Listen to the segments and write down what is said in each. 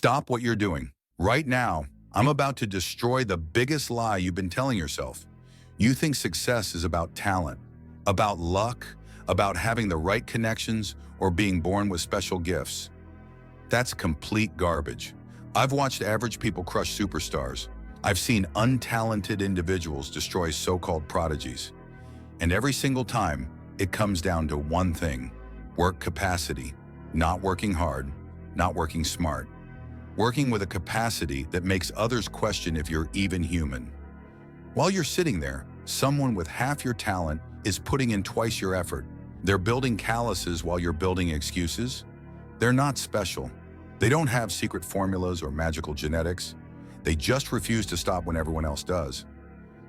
Stop what you're doing. Right now, I'm about to destroy the biggest lie you've been telling yourself. You think success is about talent, about luck, about having the right connections, or being born with special gifts. That's complete garbage. I've watched average people crush superstars. I've seen untalented individuals destroy so-called prodigies. And every single time, it comes down to one thing: work capacity. Not working hard, not working smart. Working with a capacity that makes others question if you're even human. While you're sitting there, someone with half your talent is putting in twice your effort. They're building calluses while you're building excuses. They're not special. They don't have secret formulas or magical genetics. They just refuse to stop when everyone else does.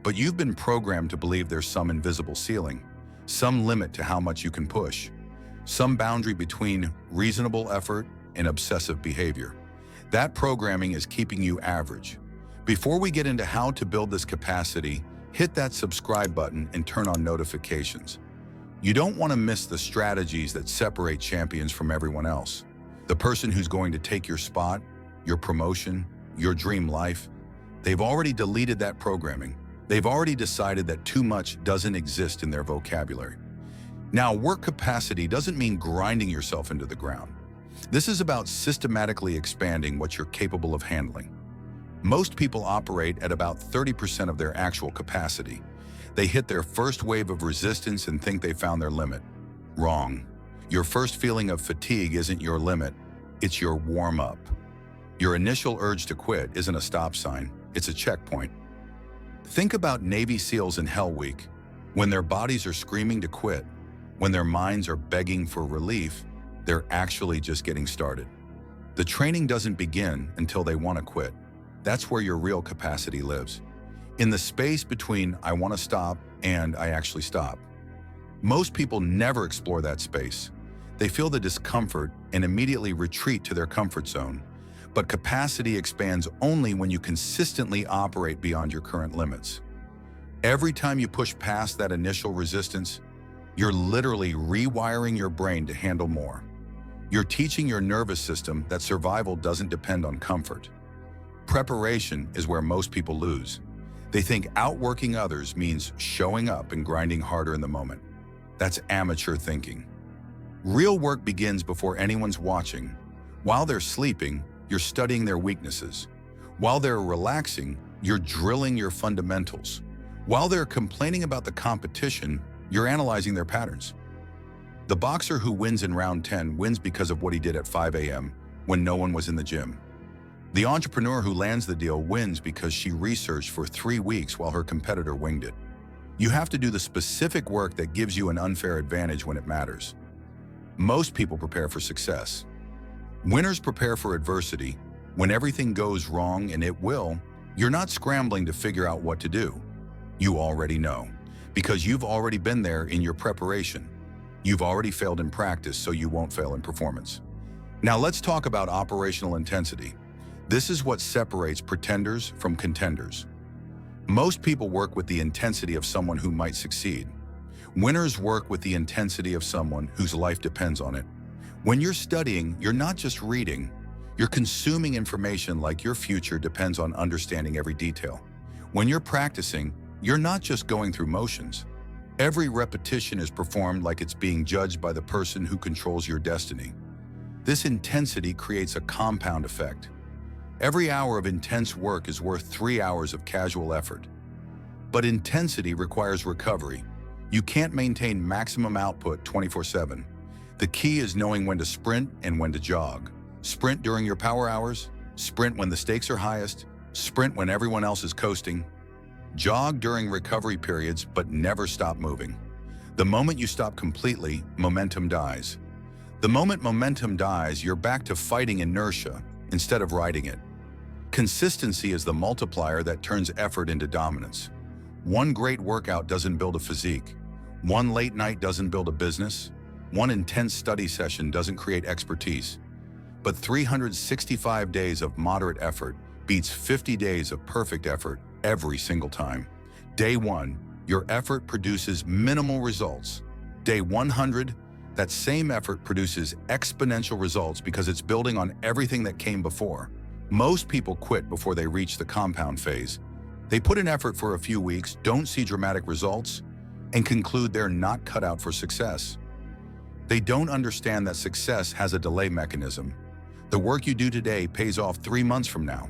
But you've been programmed to believe there's some invisible ceiling, some limit to how much you can push, some boundary between reasonable effort and obsessive behavior. That programming is keeping you average. Before we get into how to build this capacity, hit that subscribe button and turn on notifications. You don't want to miss the strategies that separate champions from everyone else. The person who's going to take your spot, your promotion, your dream life, they've already deleted that programming. They've already decided that too much doesn't exist in their vocabulary. Now, work capacity doesn't mean grinding yourself into the ground. This is about systematically expanding what you're capable of handling. Most people operate at about 30% of their actual capacity. They hit their first wave of resistance and think they found their limit. Wrong. Your first feeling of fatigue isn't your limit, it's your warm-up. Your initial urge to quit isn't a stop sign, it's a checkpoint. Think about Navy SEALs in Hell Week. When their bodies are screaming to quit, when their minds are begging for relief, they're actually just getting started. The training doesn't begin until they want to quit. That's where your real capacity lives. In the space between I want to stop and I actually stop. Most people never explore that space. They feel the discomfort and immediately retreat to their comfort zone. But capacity expands only when you consistently operate beyond your current limits. Every time you push past that initial resistance, you're literally rewiring your brain to handle more. You're teaching your nervous system that survival doesn't depend on comfort. Preparation is where most people lose. They think outworking others means showing up and grinding harder in the moment. That's amateur thinking. Real work begins before anyone's watching. While they're sleeping, you're studying their weaknesses. While they're relaxing, you're drilling your fundamentals. While they're complaining about the competition, you're analyzing their patterns. The boxer who wins in round 10 wins because of what he did at 5 a.m. when no one was in the gym. The entrepreneur who lands the deal wins because she researched for 3 weeks while her competitor winged it. You have to do the specific work that gives you an unfair advantage when it matters. Most people prepare for success. Winners prepare for adversity. When everything goes wrong, and it will, you're not scrambling to figure out what to do. You already know, because you've already been there in your preparation. You've already failed in practice, so you won't fail in performance. Now let's talk about operational intensity. This is what separates pretenders from contenders. Most people work with the intensity of someone who might succeed. Winners work with the intensity of someone whose life depends on it. When you're studying, you're not just reading, you're consuming information like your future depends on understanding every detail. When you're practicing, you're not just going through motions. Every repetition is performed like it's being judged by the person who controls your destiny. This intensity creates a compound effect. Every hour of intense work is worth 3 hours of casual effort. But intensity requires recovery. You can't maintain maximum output 24/7. The key is knowing when to sprint and when to jog. Sprint during your power hours, sprint when the stakes are highest, sprint when everyone else is coasting. Jog during recovery periods, but never stop moving. The moment you stop completely, momentum dies. The moment momentum dies, you're back to fighting inertia instead of riding it. Consistency is the multiplier that turns effort into dominance. One great workout doesn't build a physique. One late night doesn't build a business. One intense study session doesn't create expertise. But 365 days of moderate effort beats 50 days of perfect effort every single time. Day 1, your effort produces minimal results. Day 100, that same effort produces exponential results because it's building on everything that came before. Most people quit before they reach the compound phase. They put in effort for a few weeks, don't see dramatic results, and conclude they're not cut out for success. They don't understand that success has a delay mechanism. The work you do today pays off 3 months from now.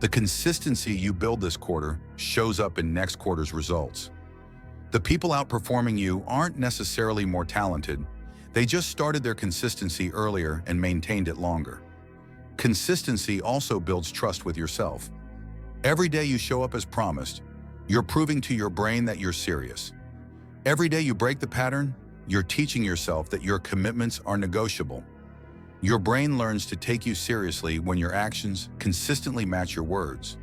The consistency you build this quarter shows up in next quarter's results. The people outperforming you aren't necessarily more talented. They just started their consistency earlier and maintained it longer. Consistency also builds trust with yourself. Every day you show up as promised, you're proving to your brain that you're serious. Every day you break the pattern, you're teaching yourself that your commitments are negotiable. Your brain learns to take you seriously when your actions consistently match your words.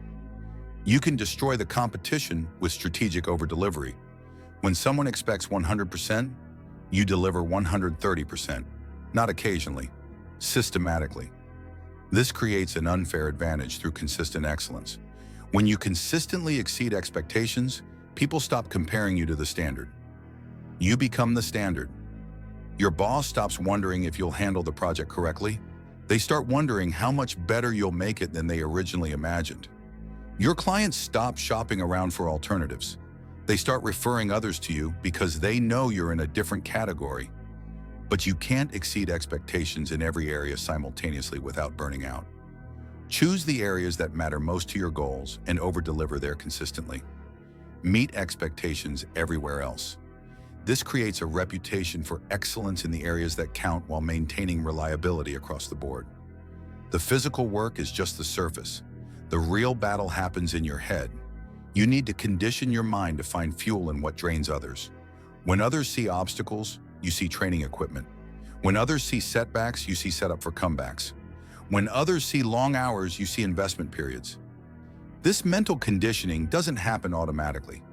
You can destroy the competition with strategic overdelivery. When someone expects 100%, you deliver 130%, not occasionally, systematically. This creates an unfair advantage through consistent excellence. When you consistently exceed expectations, people stop comparing you to the standard. You become the standard. Your boss stops wondering if you'll handle the project correctly. They start wondering how much better you'll make it than they originally imagined. Your clients stop shopping around for alternatives. They start referring others to you because they know you're in a different category. But you can't exceed expectations in every area simultaneously without burning out. Choose the areas that matter most to your goals and over-deliver there consistently. Meet expectations everywhere else. This creates a reputation for excellence in the areas that count while maintaining reliability across the board. The physical work is just the surface. The real battle happens in your head. You need to condition your mind to find fuel in what drains others. When others see obstacles, you see training equipment. When others see setbacks, you see setup for comebacks. When others see long hours, you see investment periods. This mental conditioning doesn't happen automatically.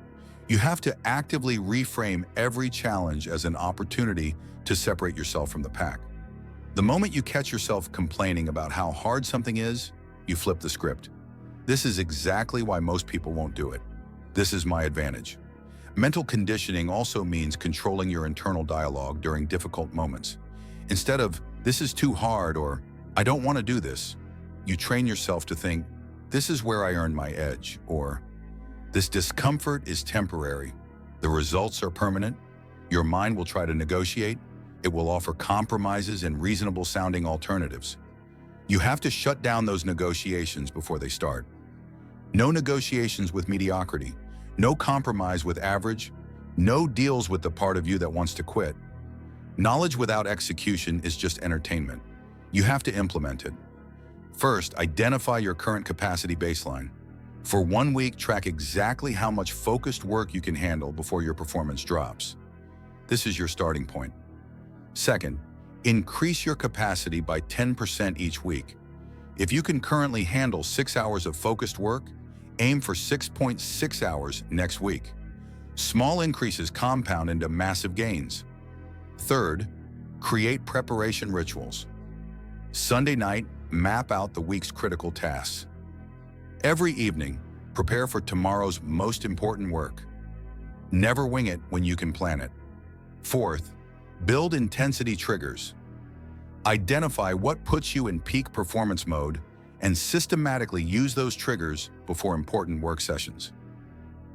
You have to actively reframe every challenge as an opportunity to separate yourself from the pack. The moment you catch yourself complaining about how hard something is, you flip the script. This is exactly why most people won't do it. This is my advantage. Mental conditioning also means controlling your internal dialogue during difficult moments. Instead of, "This is too hard," or "I don't want to do this," you train yourself to think, "This is where I earn my edge," or "This discomfort is temporary. The results are permanent." Your mind will try to negotiate. It will offer compromises and reasonable-sounding alternatives. You have to shut down those negotiations before they start. No negotiations with mediocrity. No compromise with average. No deals with the part of you that wants to quit. Knowledge without execution is just entertainment. You have to implement it. First, identify your current capacity baseline. For 1 week, track exactly how much focused work you can handle before your performance drops. This is your starting point. Second, increase your capacity by 10% each week. If you can currently handle 6 hours of focused work, aim for 6.6 hours next week. Small increases compound into massive gains. Third, create preparation rituals. Sunday night, map out the week's critical tasks. Every evening, prepare for tomorrow's most important work. Never wing it when you can plan it. Fourth, build intensity triggers. Identify what puts you in peak performance mode and systematically use those triggers before important work sessions.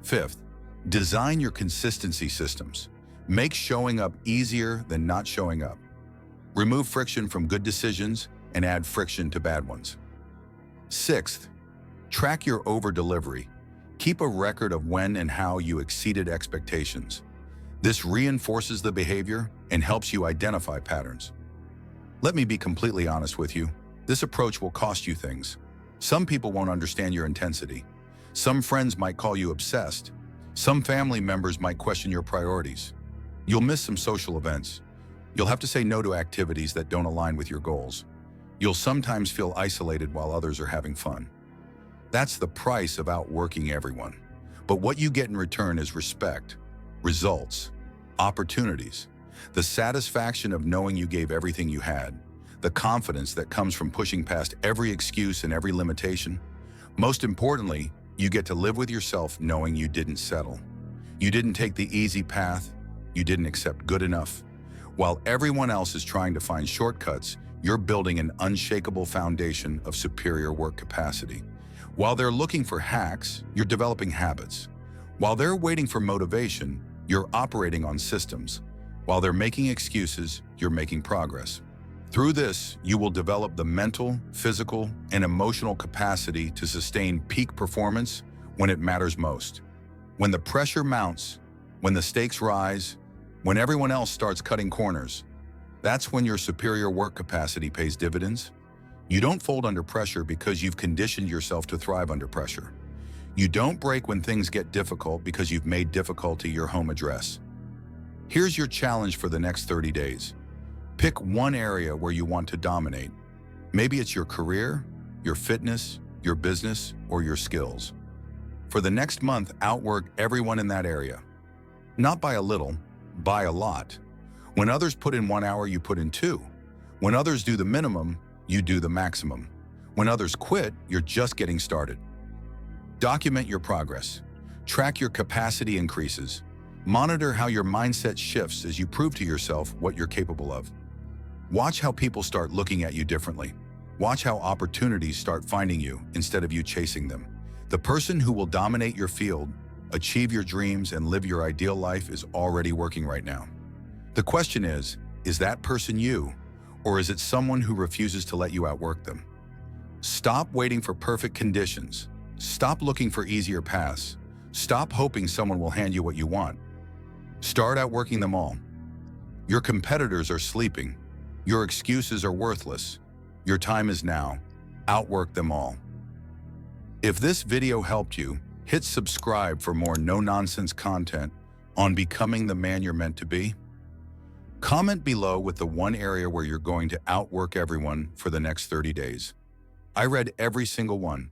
Fifth, design your consistency systems. Make showing up easier than not showing up. Remove friction from good decisions and add friction to bad ones. Sixth, track your over-delivery. Keep a record of when and how you exceeded expectations. This reinforces the behavior and helps you identify patterns. Let me be completely honest with you. This approach will cost you things. Some people won't understand your intensity. Some friends might call you obsessed. Some family members might question your priorities. You'll miss some social events. You'll have to say no to activities that don't align with your goals. You'll sometimes feel isolated while others are having fun. That's the price of outworking everyone. But what you get in return is respect, results, opportunities, the satisfaction of knowing you gave everything you had, the confidence that comes from pushing past every excuse and every limitation. Most importantly, you get to live with yourself knowing you didn't settle. You didn't take the easy path. You didn't accept good enough. While everyone else is trying to find shortcuts, you're building an unshakable foundation of superior work capacity. While they're looking for hacks, you're developing habits. While they're waiting for motivation, you're operating on systems. While they're making excuses, you're making progress. Through this, you will develop the mental, physical, and emotional capacity to sustain peak performance when it matters most. When the pressure mounts, when the stakes rise, when everyone else starts cutting corners, that's when your superior work capacity pays dividends. You don't fold under pressure because you've conditioned yourself to thrive under pressure. You don't break when things get difficult because you've made difficulty your home address. Here's your challenge for the next 30 days. Pick one area where you want to dominate. Maybe it's your career, your fitness, your business, or your skills. For the next month, outwork everyone in that area. Not by a little, by a lot. When others put in 1 hour, you put in 2. When others do the minimum, you do the maximum. When others quit, you're just getting started. Document your progress. Track your capacity increases. Monitor how your mindset shifts as you prove to yourself what you're capable of. Watch how people start looking at you differently. Watch how opportunities start finding you instead of you chasing them. The person who will dominate your field, achieve your dreams, and live your ideal life is already working right now. The question is that person you, or is it someone who refuses to let you outwork them? Stop waiting for perfect conditions. Stop looking for easier paths. Stop hoping someone will hand you what you want. Start outworking them all. Your competitors are sleeping. Your excuses are worthless. Your time is now. Outwork them all. If this video helped you, hit subscribe for more no-nonsense content on becoming the man you're meant to be. Comment below with the one area where you're going to outwork everyone for the next 30 days. I read every single one.